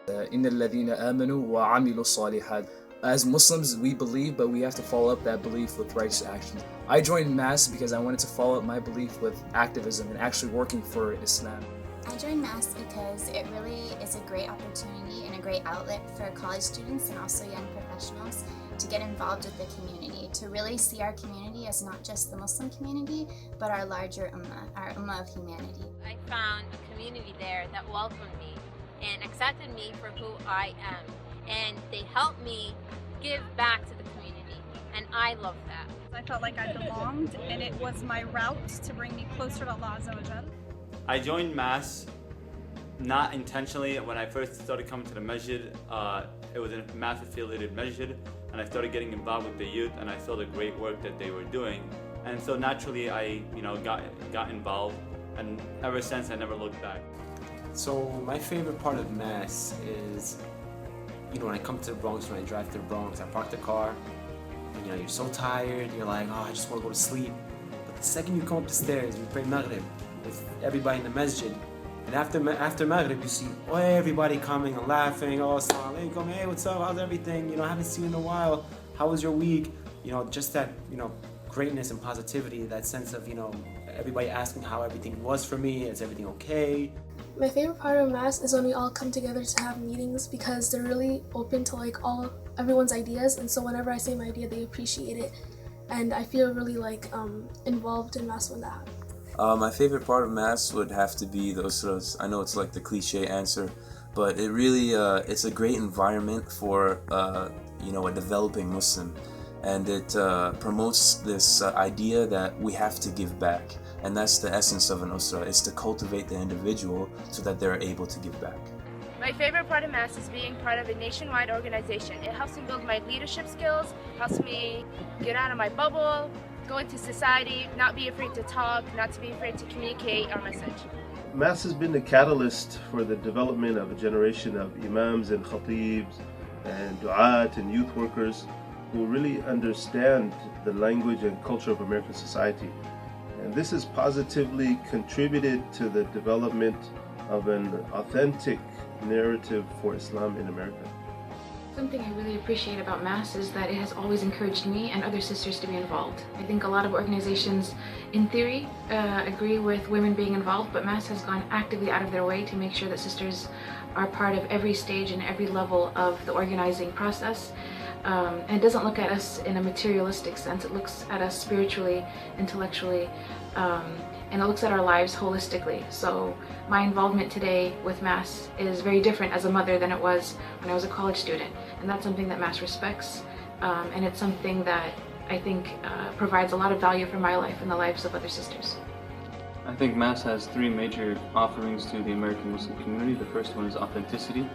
إن الذين آمنوا وعملوا الصالحات. As Muslims, we believe, but we have to follow up that belief with righteous actions. I joined Mass because I wanted to follow up my belief with activism and actually working for Islam. I joined Mass because it really is a great opportunity and a great outlet for college students and also young professionals to get involved with the community, to really see our community as not just the Muslim community, but our larger ummah, our ummah of humanity. I found a community there that welcomed me and accepted me for who I am, and they helped me give back to the community, and I love that. I felt like I belonged, and it was my route to bring me closer to Allah Azza wa Jal. I joined Mass not intentionally. When I first started coming to the masjid, it was a Mass affiliated masjid, and I started getting involved with the youth, and I saw the great work that they were doing, and so naturally I got involved, and ever since I never looked back. So my favorite part of Mass is, when I come to the Bronx, when I drive to the Bronx, I park the car, and you're so tired, you're like, oh, I just want to go to sleep. But the second you come up the stairs, you pray Maghrib with everybody in the masjid, and after Maghrib, you see everybody coming and laughing, oh, assalamu alaikum, hey, what's up, how's everything, I haven't seen you in a while, how was your week, just that, greatness and positivity, that sense of, everybody asking how everything was for me, is everything okay? My favorite part of Mass is when we all come together to have meetings because they're really open to everyone's ideas, and so whenever I say my idea, they appreciate it, and I feel really involved in Mass when that happens. My favorite part of Mass would have to be those I know it's like the cliche answer, but it really, it's a great environment for, a developing Muslim. And it promotes this idea that we have to give back. And that's the essence of an usra, is to cultivate the individual so that they're able to give back. My favorite part of Mass is being part of a nationwide organization. It helps me build my leadership skills, helps me get out of my bubble, go into society, not be afraid to talk, not to be afraid to communicate our message. Mass has been the catalyst for the development of a generation of imams and khatibs and du'at and youth workers who really understand the language and culture of American society. And this has positively contributed to the development of an authentic narrative for Islam in America. Something I really appreciate about Mass is that it has always encouraged me and other sisters to be involved. I think a lot of organizations, in theory, agree with women being involved, but Mass has gone actively out of their way to make sure that sisters are part of every stage and every level of the organizing process. And it doesn't look at us in a materialistic sense. It looks at us spiritually, intellectually, and it looks at our lives holistically. So my involvement today with Mass is very different as a mother than it was when I was a college student. And that's something that Mass respects, and it's something that I think provides a lot of value for my life and the lives of other sisters. I think Mass has three major offerings to the American Muslim community. The first one is authenticity,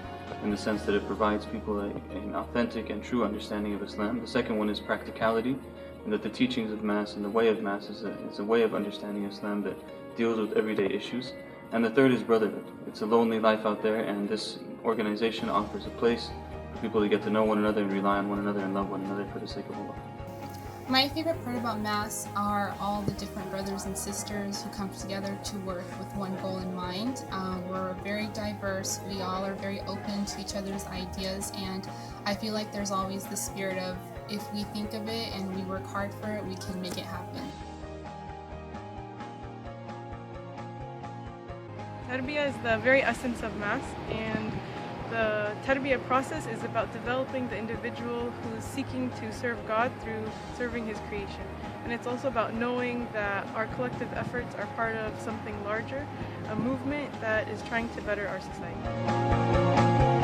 in the sense that it provides people an authentic and true understanding of Islam. The second one is practicality, and that the teachings of Mass and the way of Mass is a way of understanding Islam that deals with everyday issues. And the third is brotherhood. It's a lonely life out there, and this organization offers a place for people to get to know one another and rely on one another and love one another for the sake of Allah. My favorite part about Mass are all the different brothers and sisters who come together to work with one goal in mind. We're very diverse, we all are very open to each other's ideas, and I feel like there's always the spirit of, if we think of it and we work hard for it, we can make it happen. Tarbiyah is the very essence of Mass, and the tarbiyah process is about developing the individual who's seeking to serve God through serving His creation. And it's also about knowing that our collective efforts are part of something larger, a movement that is trying to better our society.